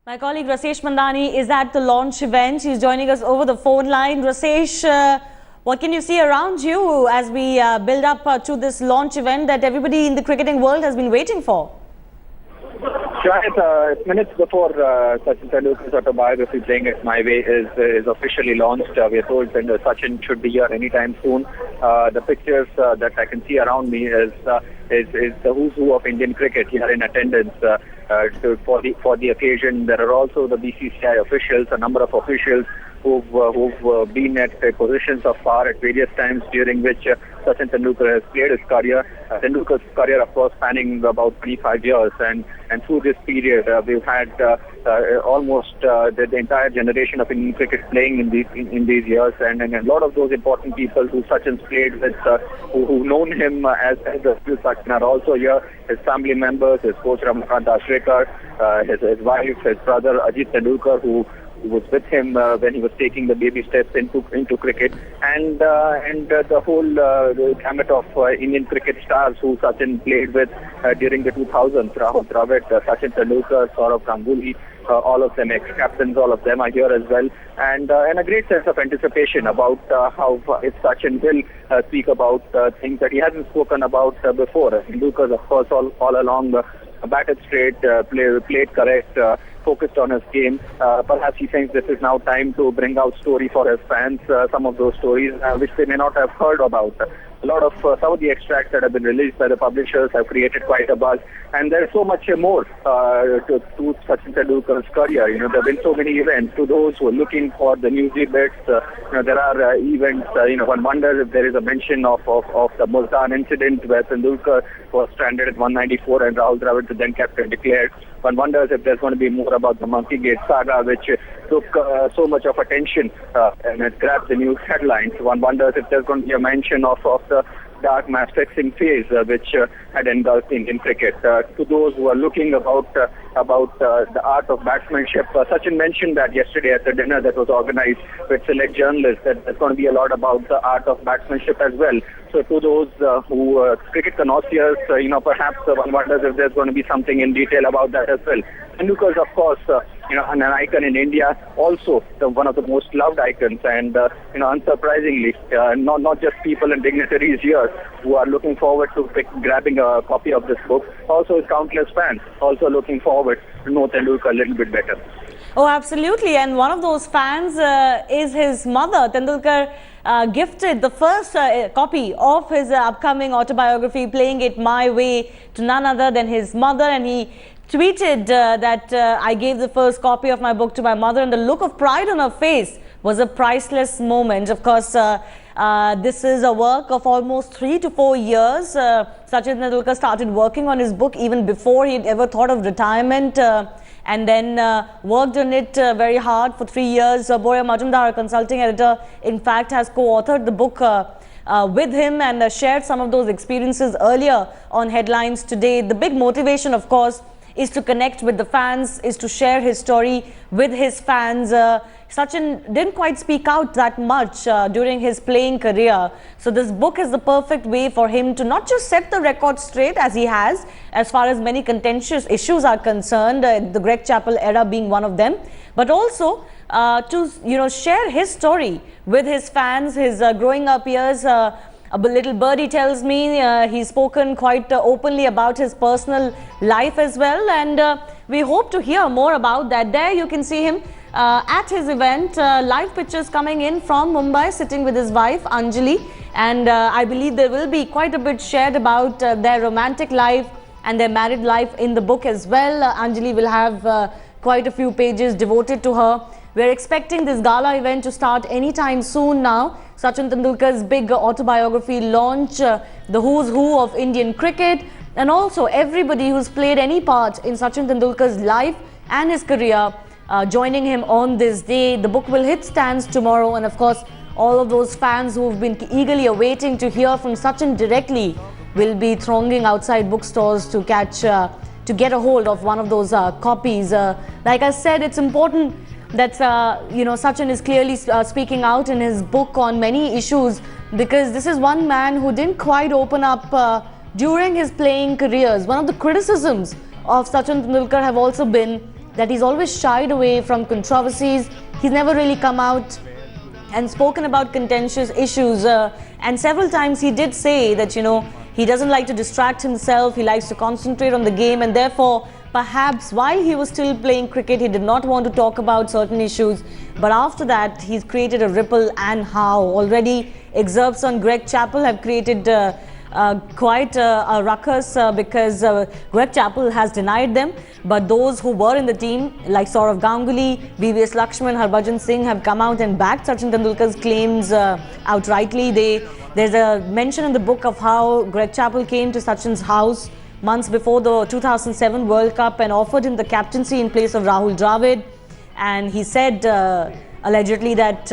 My colleague Rasesh Mandani is at the launch event. He's joining us over the phone line. Rasesh, what can you see around you as we build up to this launch event that everybody in the cricketing world has been waiting for? Shahid, minutes before Sachin Tendulkar's autobiography, Playing It My Way, is officially launched. We are told that Sachin should be here anytime soon. The pictures that I can see around me is the who's who of Indian cricket here in attendance for the occasion. There are also the BCCI officials, a number of officials who've been at positions of power at various times during which Sachin Tendulkar has played his career. Tendulkar's career, of course, spanning about 25 years, and through this period, we've had almost the entire generation of Indian cricket playing in these years, and a lot of those important people who Sachin's played with, who've known him as the real Sachin, are also here. His family members, his coach Ramakant Ashrekar, his wife, his brother Ajit Tendulkar, who was with him when he was taking the baby steps into cricket, and the whole gamut of Indian cricket stars who Sachin played with during the 2000s. Rahul Dravid, Sachin Tendulkar, Sourav Ganguly, all of them ex-captains, all of them are here as well, and a great sense of anticipation about how if Sachin will speak about things that he hasn't spoken about before. Tendulkar, of course, all along batted straight, played correct, focused on his game. Perhaps he thinks this is now time to bring out story for his fans, some of those stories which they may not have heard about. A lot of some of the extracts that have been released by the publishers have created quite a buzz, and there's so much more to Sachin Tendulkar's career. You know, there have been so many events. To those who are looking for the newsy bits, there are events. One wonders if there is a mention of the Multan incident where Tendulkar was stranded at 194 and Rahul Dravid, the then captain, declared. One wonders if there's going to be more about the Monkey Gate saga, which took so much of attention and it grabbed the news headlines. One wonders if there's going to be a mention of the dark match fixing phase which had engulfed Indian cricket. To those who are looking about the art of batsmanship, Sachin mentioned that yesterday at the dinner that was organized with select journalists, that there's going to be a lot about the art of batsmanship as well. So to those who cricket connoisseurs, perhaps one wonders if there's going to be something in detail about that as well. Tendulkar is, of course, an icon in India, also one of the most loved icons, and unsurprisingly, not just people and dignitaries here who are looking forward to grabbing a copy of this book, also his countless fans also looking forward to know Tendulkar a little bit better. Oh, absolutely. And one of those fans is his mother. Tendulkar gifted the first copy of his upcoming autobiography, Playing It My Way, to none other than his mother. And he tweeted that I gave the first copy of my book to my mother, and the look of pride on her face was a priceless moment. Of course, this is a work of almost 3 to 4 years. Sachin Tendulkar started working on his book even before he had ever thought of retirement, and then worked on it very hard for 3 years. Boya Majumdar, a consulting editor, in fact has co-authored the book with him and shared some of those experiences earlier on Headlines Today. The big motivation, of course, is to connect with the fans, is to share his story with his fans. Sachin didn't quite speak out that much during his playing career. So this book is the perfect way for him to not just set the record straight, as he has, as far as many contentious issues are concerned, the Greg Chappell era being one of them, but also to share his story with his fans, his growing up years. A little birdie tells me he's spoken quite openly about his personal life as well, and we hope to hear more about that. There you can see him at his event, live pictures coming in from Mumbai, sitting with his wife Anjali, and I believe there will be quite a bit shared about their romantic life and their married life in the book as well. Anjali will have quite a few pages devoted to her. We're expecting this gala event to start anytime soon now. Sachin Tendulkar's big autobiography launch, the who's who of Indian cricket, and also everybody who's played any part in Sachin Tendulkar's life and his career joining him on this day. The book will hit stands tomorrow, and of course all of those fans who've been eagerly awaiting to hear from Sachin directly will be thronging outside bookstores to get a hold of one of those copies. Like I said, it's important that Sachin is clearly speaking out in his book on many issues, because this is one man who didn't quite open up during his playing careers. One of the criticisms of Sachin Tendulkar have also been that he's always shied away from controversies. He's never really come out and spoken about contentious issues, and several times he did say that, you know, he doesn't like to distract himself, he likes to concentrate on the game, and therefore perhaps while he was still playing cricket he did not want to talk about certain issues, but after that he's created a ripple. And how already excerpts on Greg Chappell have created quite a ruckus, because Greg Chappell has denied them, but those who were in the team like Sourav Ganguly, VVS Lakshman, Harbhajan Singh have come out and backed Sachin Tendulkar's claims outrightly. There's a mention in the book of how Greg Chappell came to Sachin's house months before the 2007 World Cup and offered him the captaincy in place of Rahul Dravid, and he said allegedly that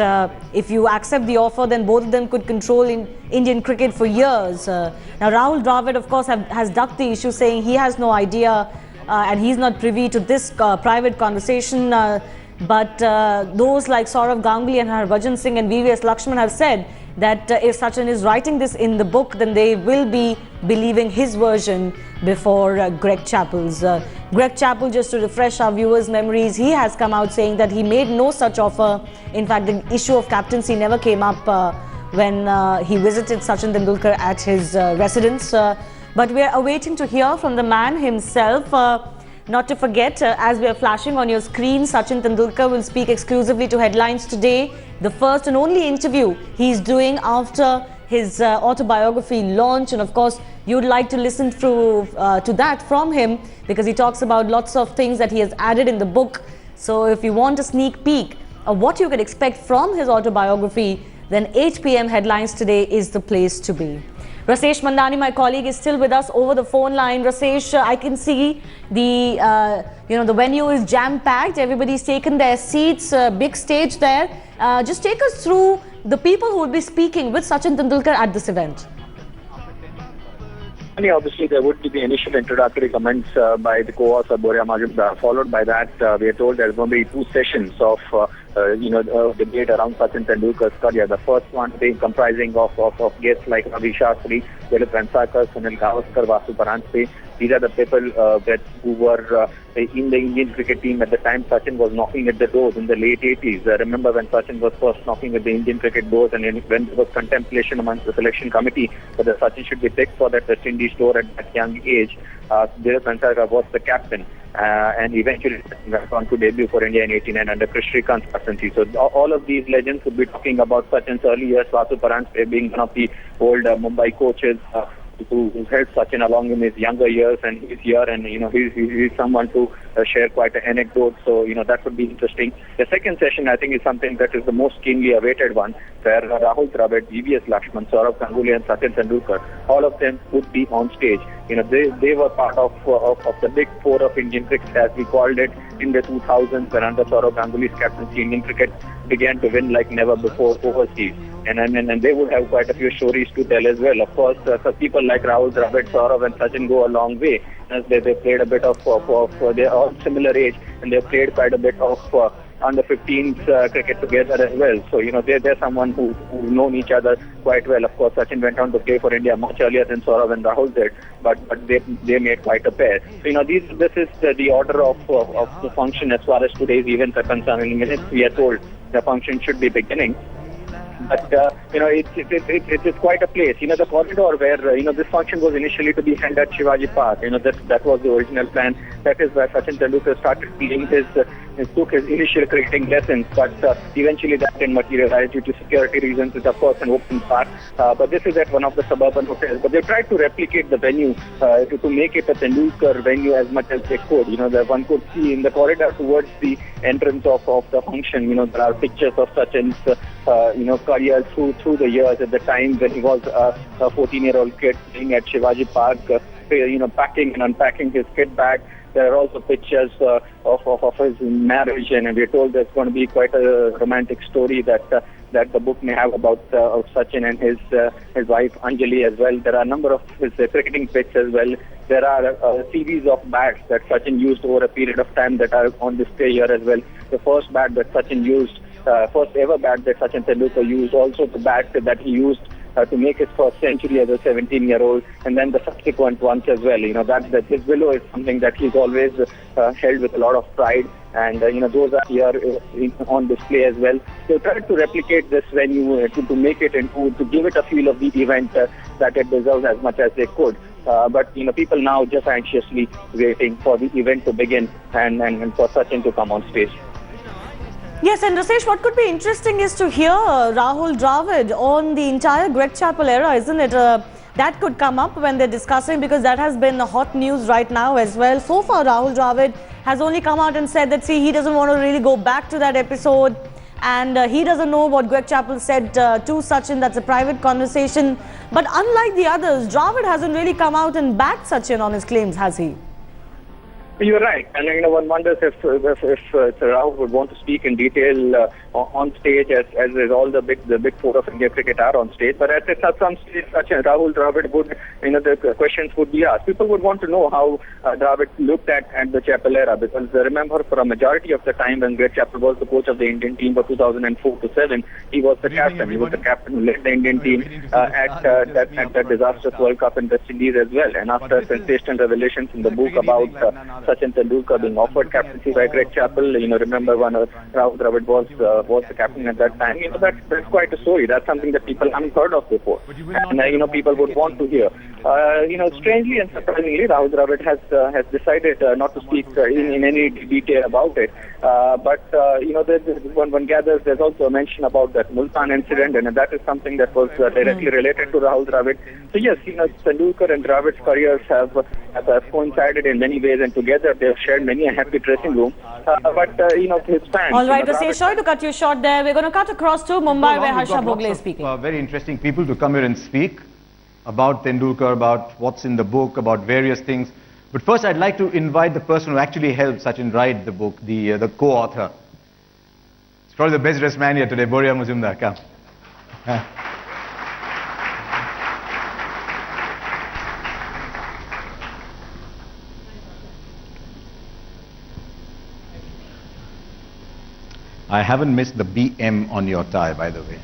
if you accept the offer, then both of them could control Indian cricket for years. Now Rahul Dravid of course has ducked the issue, saying he has no idea and he's not privy to this private conversation, but those like Sourav Ganguly and Harbhajan Singh and VVS Lakshman have said that if Sachin is writing this in the book, then they will be believing his version before Greg Chappell's. Greg Chappell, just to refresh our viewers' memories, he has come out saying that he made no such offer. In fact, the issue of captaincy never came up when he visited Sachin Tendulkar at his residence. But we are awaiting to hear from the man himself. Not to forget, as we are flashing on your screen, Sachin Tendulkar will speak exclusively to Headlines today. The first and only interview he's doing after his autobiography launch, and of course you'd like to listen through to that from him, because he talks about lots of things that he has added in the book. So if you want a sneak peek of what you can expect from his autobiography, then 8 p.m. Headlines today is the place to be. Rasesh Mandani, my colleague, is still with us over the phone line. Rasesh, I can see the the venue is jam-packed. Everybody's taken their seats. Big stage there. Just take us through the people who will be speaking with Sachin Tendulkar at this event. Obviously, there would be the initial introductory comments by the co-author Boria Majumdar. Followed by that, we are told there's going to be 2 sessions of debate around Sachin Tendulkar's career. The first one being comprising of guests like Ravi Shastri, Dilip Vengsarkar, Sunil Gavaskar, Vasu Paranjpe. These are the people who were in the Indian cricket team at the time Sachin was knocking at the doors in the late 80s. Remember when Sachin was first knocking at the Indian cricket doors, and when there was contemplation amongst the selection committee whether Sachin should be picked for that West Indies tour at that young age, Dilip Vengsarkar was the captain. And eventually went on to debut for India in '89 under Chris Shrikant's captaincy. So all of these legends would be talking about Sachin's early years, Vasu Paranjpe being one of the old Mumbai coaches who helped Sachin along in his younger years, and he's here, and he's someone to share quite an anecdote. So that would be interesting. The second session, I think, is something that is the most keenly awaited one, where Rahul Dravid, VVS Lakshman, Sourav Ganguly and Sachin Tendulkar, all of them would be on stage. They were part of the big 4 of Indian cricket, as we called it, in the 2000s, when under Sourav Ganguly's captaincy, Indian cricket began to win like never before overseas. And they would have quite a few stories to tell as well. Of course, for people like Rahul Dravid, Sourav and Sachin go a long way, as they played a bit of they're all similar age, and they've played quite a bit of under 15s cricket together as well. So they're someone who've known each other quite well. Of course, Sachin went on to play for India much earlier than Sourav and Rahul did, but they made quite a pair. So this is the order of the function as far as today's events are concerned. In minutes we are told the function should be beginning. But it is quite a place. The corridor where this function was initially to be held at Shivaji Park. That was the original plan. That is where Sachin Tendulkar started playing took his initial cricketing lessons. But eventually that didn't materialize due to security reasons. It's of course an open park. But this is at one of the suburban hotels. But they tried to replicate the venue to make it a Tendulkar venue as much as they could. That one could see in the corridor towards the entrance of the function. There are pictures of Sachin's career through the years, at the time when he was a 14-year-old kid playing at Shivaji Park, packing and unpacking his kit bag. There are also pictures of his marriage, and we're told there's going to be quite a romantic story that the book may have about of Sachin and his wife Anjali as well. There are a number of his cricketing picks as well. There are a series of bats that Sachin used over a period of time that are on display here as well. The first bat that Sachin used, first ever bat that Sachin Tendulkar used, also the bat that he used to make his first century as a 17-year-old, and then the subsequent ones as well. That his willow is something that he's always held with a lot of pride, and those are here on display as well. So tried to replicate this venue to make it into, to give it a feel of the event that it deserves as much as they could. But people now just anxiously waiting for the event to begin and for Sachin to come on stage. Yes, and Rasesh, what could be interesting is to hear Rahul Dravid on the entire Greg Chappell era, isn't it? That could come up when they're discussing, because that has been hot news right now as well. So far, Rahul Dravid has only come out and said that, see, he doesn't want to really go back to that episode, and he doesn't know what Greg Chappell said to Sachin. That's a private conversation. But unlike the others, Dravid hasn't really come out and backed Sachin on his claims, has he? You're right, and one wonders if Rahul would want to speak in detail on stage, as all the big four of India cricket are on stage. But at some stage, such as Rahul Dravid would, the questions would be asked. People would want to know how Dravid looked at the Chappell era, because remember, for a majority of the time when Greg Chappell was the coach of the Indian team for 2004 to 7, he was the captain. He was the captain who led the Indian team at that disastrous World Cup in West Indies as well. And after sensational revelations in the book about Sachin Tendulkar being offered captaincy by Greg Chappell, remember when Rahul Dravid was the captain at that time. That's quite a story. That's something that people haven't heard of before, and people would want to hear. Strangely and surprisingly, Rahul Dravid has decided not to speak in any detail about it. But one gathers there's also a mention about that Multan incident, and that is something that was directly related to Rahul Dravid. So yes, Tendulkar and Dravid's careers have coincided in many ways, and together they have shared many a happy dressing room. But his fans. All right, Rasesh, sorry to cut you short there. We're going to cut across to Mumbai, where Harsha Bhogle is speaking. Very interesting people to come here and speak about Tendulkar, about what's in the book, about various things. But first, I'd like to invite the person who actually helped Sachin write the book, the co-author. It's probably the best dressed man here today, Boria Muzumdar. Come. I haven't missed the BM on your tie, by the way.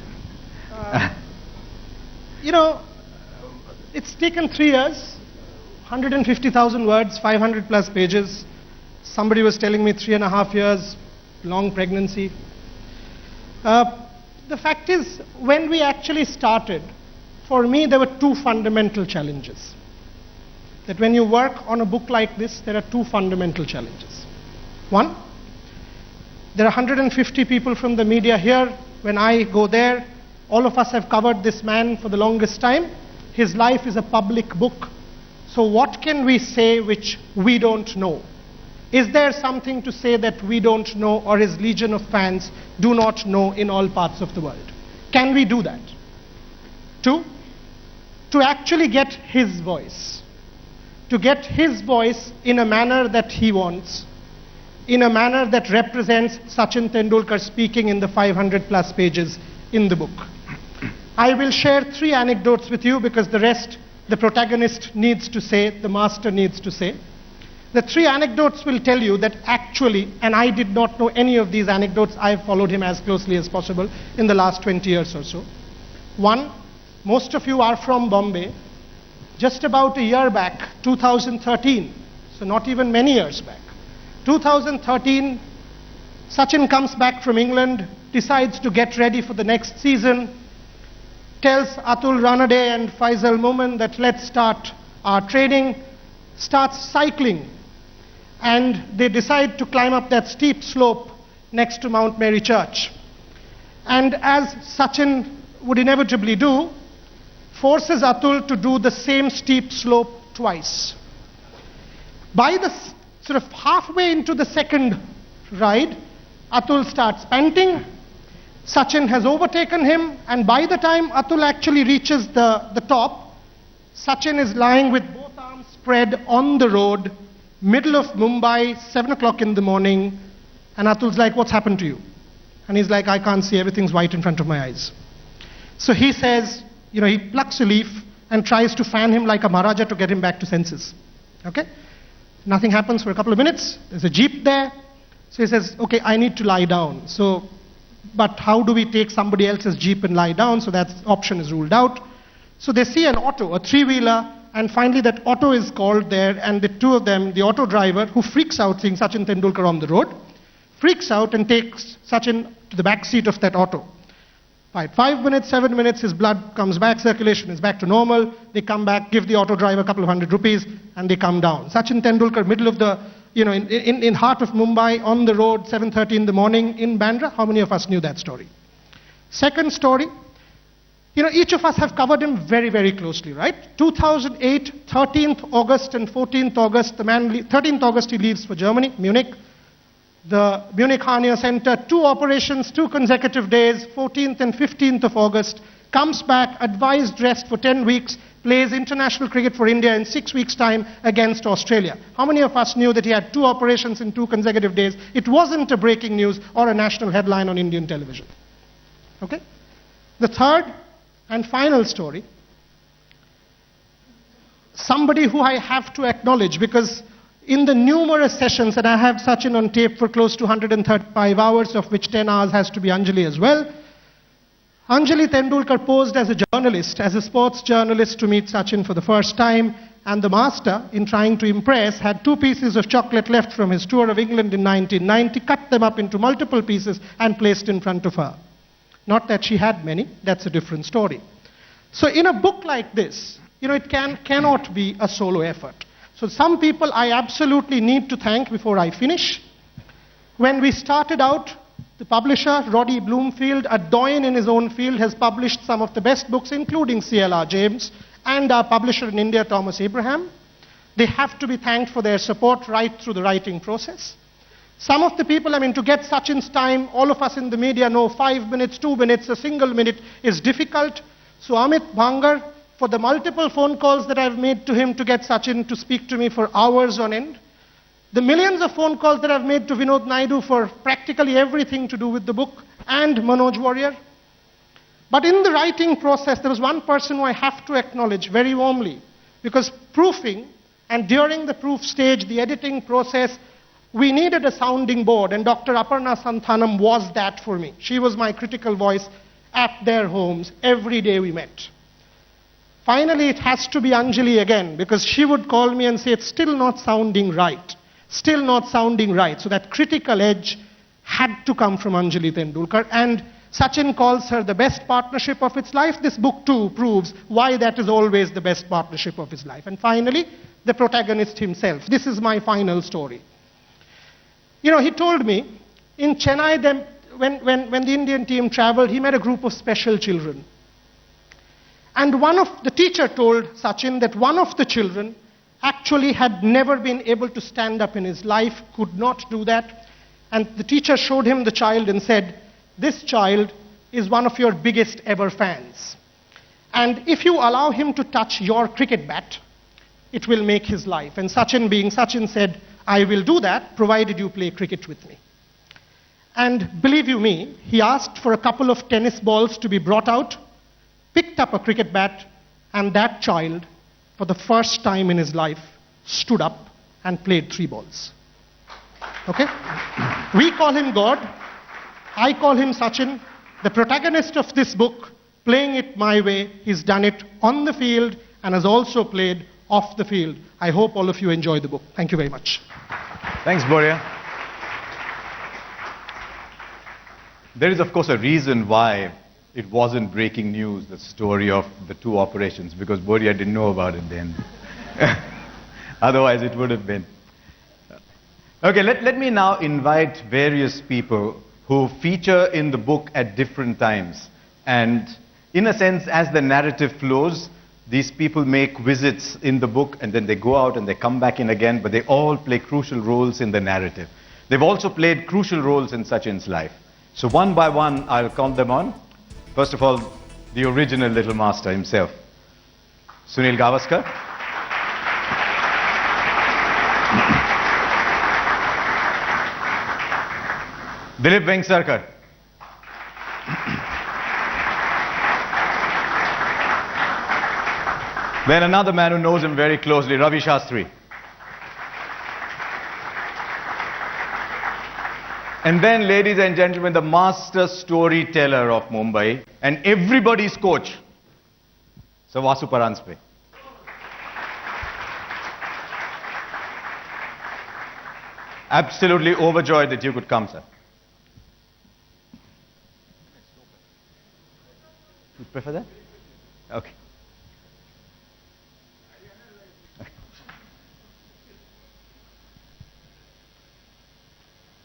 It's taken 3 years, 150,000 words, 500 plus pages. Somebody was telling me 3.5 years, long pregnancy. The fact is, when we actually started, for me there were 2 fundamental challenges. That when you work on a book like this, there are 2 fundamental challenges. One, there are 150 people from the media here. When I go there, all of us have covered this man for the longest time. His life is a public book. So what can we say which we don't know? Is there something to say that we don't know, or his legion of fans do not know in all parts of the world? Can we do that? 2, to actually get his voice. To get his voice in a manner that he wants, in a manner that represents Sachin Tendulkar speaking in the 500 plus pages in the book. I will share 3 anecdotes with you, because the rest the protagonist needs to say, the master needs to say. The 3 anecdotes will tell you that actually, and I did not know any of these anecdotes, I have followed him as closely as possible in the last 20 years or so. 1, most of you are from Bombay. Just about a year back, 2013, so not even many years back, 2013, Sachin comes back from England, decides to get ready for the next season, tells Atul Ranade and Faisal Momin that let's start our training, starts cycling, and they decide to climb up that steep slope next to Mount Mary Church. And as Sachin would inevitably do, forces Atul to do the same steep slope twice. By the sort of halfway into the second ride, Atul starts panting. Sachin has overtaken him, and by the time Atul actually reaches the top, Sachin is lying with both arms spread on the road, middle of Mumbai, 7 o'clock in the morning, and Atul's like, what's happened to you? And he's like, I can't see, everything's white in front of my eyes. So he says, he plucks a leaf and tries to fan him like a Maharaja to get him back to senses. Okay? Nothing happens for a couple of minutes. There's a jeep there. So he says, okay, I need to lie down. But how do we take somebody else's jeep and lie down? So that option is ruled out. So they see an auto, a three-wheeler, and finally that auto is called there, and the two of them, the auto driver, who freaks out seeing Sachin Tendulkar on the road, freaks out and takes Sachin to the back seat of that auto. By 5 minutes, 7 minutes, his blood comes back, circulation is back to normal. They come back, give the auto driver a couple of ₹100, and they come down. Sachin Tendulkar, middle of the, in heart of Mumbai, on the road, 7:30 in the morning in Bandra. How many of us knew that story? Second story, each of us have covered him very, very closely, right? 2008, 13th August and 14th August, 13th August he leaves for Germany, Munich. The Munich Hernia Center, 2 operations, 2 consecutive days, 14th and 15th of August, comes back, advised rest for 10 weeks, plays international cricket for India in 6 weeks' time against Australia. How many of us knew that he had 2 operations in 2 consecutive days? It wasn't a breaking news or a national headline on Indian television. Okay? The third and final story, somebody who I have to acknowledge, because in the numerous sessions, and I have Sachin on tape for close to 135 hours, of which 10 hours has to be Anjali as well. Anjali Tendulkar posed as a journalist, as a sports journalist, to meet Sachin for the first time, and the master, in trying to impress, had 2 pieces of chocolate left from his tour of England in 1990, cut them up into multiple pieces and placed in front of her. Not that she had many, that's a different story. So in a book like this, it cannot be a solo effort. So some people I absolutely need to thank before I finish. When we started out, the publisher, Roddy Bloomfield, a doyen in his own field, has published some of the best books, including C.L.R. James, and our publisher in India, Thomas Abraham. They have to be thanked for their support right through the writing process. Some of the people, to get Sachin's time, all of us in the media know 5 minutes, 2 minutes, a single minute is difficult. So Amit Bhangar, for the multiple phone calls that I've made to him to get Sachin to speak to me for hours on end, the millions of phone calls that I've made to Vinod Naidu for practically everything to do with the book, and Manoj Warrior. But in the writing process, there was one person who I have to acknowledge very warmly, because proofing, and during the proof stage, the editing process, we needed a sounding board, and Dr. Aparna Santhanam was that for me. She was my critical voice at their homes every day we met. Finally, it has to be Anjali again, because she would call me and say, it's still not sounding right. Still not sounding right. So that critical edge had to come from Anjali Tendulkar. And Sachin calls her the best partnership of its life. This book too proves why that is always the best partnership of his life. And finally, the protagonist himself. This is my final story. He told me, in Chennai, when the Indian team traveled, he met a group of special children. And the teacher told Sachin that one of the children actually had never been able to stand up in his life, could not do that. And the teacher showed him the child and said, this child is one of your biggest ever fans. And if you allow him to touch your cricket bat, it will make his life. And Sachin, being Sachin, said, I will do that, provided you play cricket with me. And believe you me, he asked for a couple of tennis balls to be brought out, picked up a cricket bat, and that child, for the first time in his life, stood up and played 3 balls. Okay? We call him God. I call him Sachin. The protagonist of this book, playing it my way, he's done it on the field and has also played off the field. I hope all of you enjoy the book. Thank you very much. Thanks, Boria. There is, of course, a reason why it wasn't breaking news, the story of the 2 operations, because Boria didn't know about it then. Otherwise, it would have been. Okay, let me now invite various people who feature in the book at different times. And in a sense, as the narrative flows, these people make visits in the book, and then they go out and they come back in again, but they all play crucial roles in the narrative. They've also played crucial roles in Sachin's life. So one by one, I'll count them on. First of all, the original Little Master himself, Sunil Gavaskar. Dilip Vengsarkar. Then another man who knows him very closely, Ravi Shastri. And then, ladies and gentlemen, the master storyteller of Mumbai and everybody's coach, So Vasu Paranspe. Absolutely overjoyed that you could come, sir. You prefer that? Okay.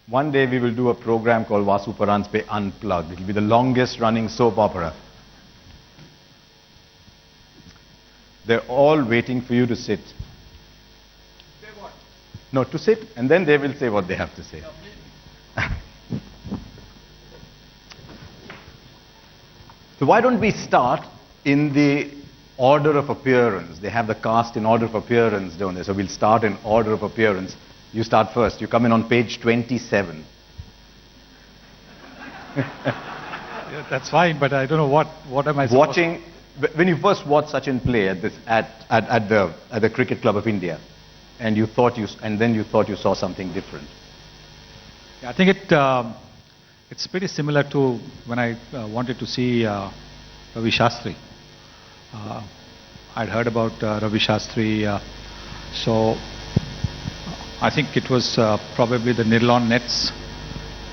One day we will do a program called Vasu Paranspe Unplugged. It will be the longest running soap opera. They're all waiting for you to sit. Say what? No, to sit, and then they will say what they have to say. So why don't we start in the order of appearance? They have the cast in order of appearance, don't they? So we'll start in order of appearance. You start first. You come in on page 27. Yeah, that's fine, but I don't know what am I supposed Watching, when you first watched Sachin play at the Cricket Club of India, and then you thought you saw something different. Yeah, I think it's pretty similar to when I wanted to see Ravi Shastri. I'd heard about Ravi Shastri, so I think it was probably the Nirlon Nets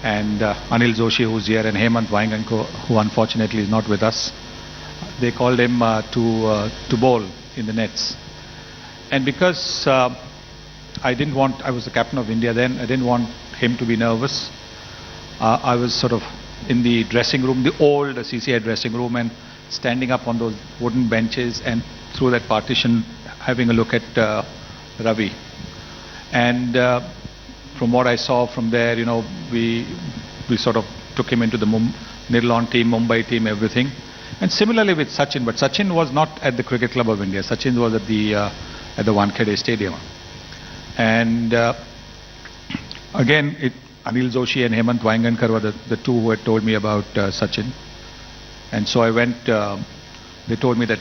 and Anil Joshi, who's here, and Hemant Vaingankar, who unfortunately is not with us. They called him to bowl in the nets, and because I was the captain of India then, I didn't want him to be nervous. I was sort of in the dressing room, the old CCI dressing room, and standing up on those wooden benches and through that partition having a look at Ravi. And from what I saw from there, we sort of took him into the Nirlon team, Mumbai team, everything. And similarly with Sachin, but Sachin was not at the Cricket Club of India. Sachin was at the Wankhede Stadium. And again, Anil Joshi and Hemant Vaingankar were the two who had told me about Sachin. And so I went, they told me that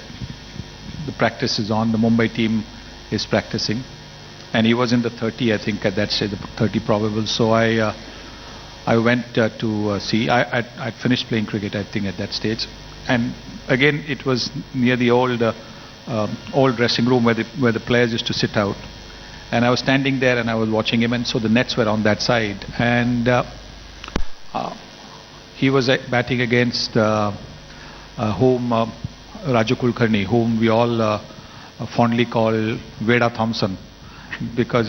the practice is on, the Mumbai team is practicing. And he was in the 30, I think, at that stage, the 30 probable. So I went to see. I'd finished playing cricket, I think, at that stage. And again, it was near the old dressing room where the players used to sit out. And I was standing there and I was watching him, and so the nets were on that side. And he was batting against Raju Kulkarni, whom we all fondly call Veda Thompson. Because,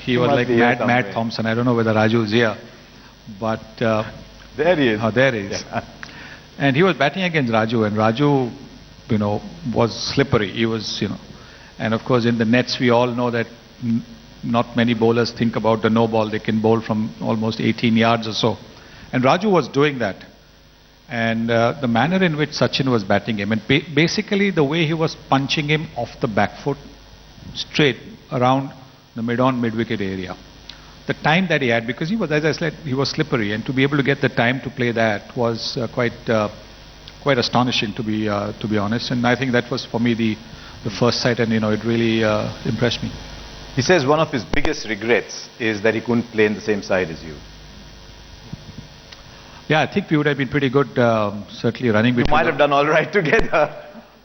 he was like Mad Thompson. I don't know whether Raju is here, but there he is. Oh, there he is. Yeah. And he was batting against Raju, and Raju, was slippery. He was, and of course in the nets we all know that not many bowlers think about the no ball. They can bowl from almost 18 yards or so. And Raju was doing that. And the manner in which Sachin was batting him, and basically the way he was punching him off the back foot, straight around the mid-wicket area. The time that he had, because he was, as I said, he was slippery, and to be able to get the time to play that was quite astonishing, to be honest. And I think that was for me the first sight, and it really impressed me. He says one of his biggest regrets is that he couldn't play in the same side as you. Yeah, I think we would have been pretty good, certainly running between. You might have done all right together.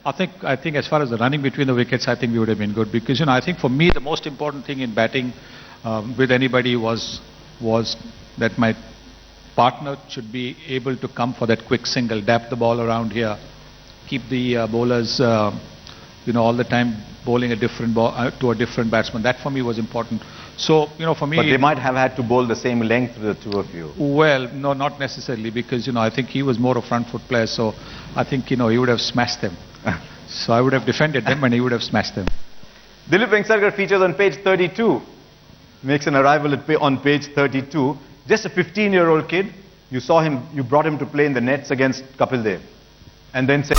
I think as far as the running between the wickets, I think we would have been good, because I think for me the most important thing in batting with anybody was that my partner should be able to come for that quick single, dap the ball around here, keep the bowlers all the time bowling a different ball to a different batsman. That for me was important. So for me. But they might have had to bowl the same length to the two of you. Well, no, not necessarily, because I think he was more a front foot player, so I think he would have smashed them. So I would have defended them and he would have smashed them. Dilip Vengsarkar features on page 32. Makes an arrival on page 32. Just a 15-year-old kid. You brought him to play in the nets against Kapil Dev. And then said...